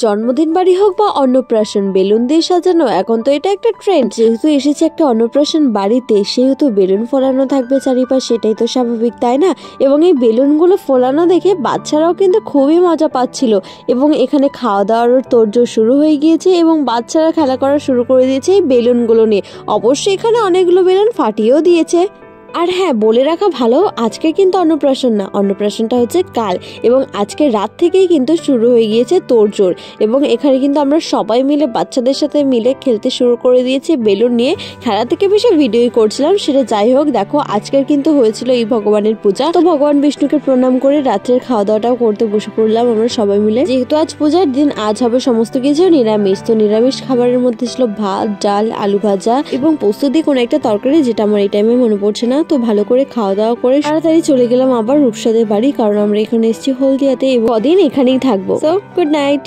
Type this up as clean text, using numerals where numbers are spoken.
জন্মদিন বাড়ি হোক বা অন্নপ্রাশন, বেলুন দিয়ে সাজানো এখন তো এটা একটা ট্রেন্ড। যেহেতু এসেছে একটা অন্নপ্রাশন বাড়িতে, সেহেতু বেলুন ফোলানো থাকবে চারিপাশ, সেটাই তো স্বাভাবিক, তাই না? এবং এই বেলুনগুলো ফোলানো দেখে বাচ্চারাও কিন্তু খুবই মজা পাচ্ছিল এবং এখানে খাওয়া দাওয়ার তোড়জোড় শুরু হয়ে গিয়েছে এবং বাচ্চারা খেলা করা শুরু করে দিয়েছে এই বেলুনগুলো নিয়ে। অবশ্যই এখানে অনেকগুলো বেলুন ফাটিয়েও দিয়েছে। আর হ্যাঁ, বলে রাখা ভালো, আজকে কিন্তু অন্নপ্রাশন না, অন্নপ্রাশনটা হচ্ছে কাল এবং আজকে রাত থেকেই কিন্তু শুরু হয়ে গিয়েছে তোড়জোড়। এবং এখানে কিন্তু আমরা সবাই মিলে বাচ্চাদের সাথে মিলে খেলতে শুরু করে দিয়েছি বেলুন নিয়ে। খেলা থেকে বেশি ভিডিওই করছিলাম, সেটা যাই হোক। দেখো, আজকের কিন্তু হয়েছিল এই ভগবানের পূজা, তো ভগবান বিষ্ণুকে প্রণাম করে রাত্রের খাওয়া দাওয়াটাও করতে বসে পড়লাম আমরা সবাই মিলে। যেহেতু আজ পূজার দিন, আজ হবে সমস্ত কিছু নিরামিষ। তো নিরামিষ খাবারের মধ্যে ছিল ভাত, ডাল, আলু ভাজা এবং পোস্ত দিয়ে কোনো একটা তরকারি, যেটা আমার এই টাইমে মনে পড়ছে না। তো ভালো করে খাওয়া দাওয়া করে তাড়াতাড়ি চলে গেলাম আবার রূপসাদের বাড়ি, কারণ আমরা এখানে এসেছি হলদিয়াতে এবং কদিন এখানেই থাকবো। So good night.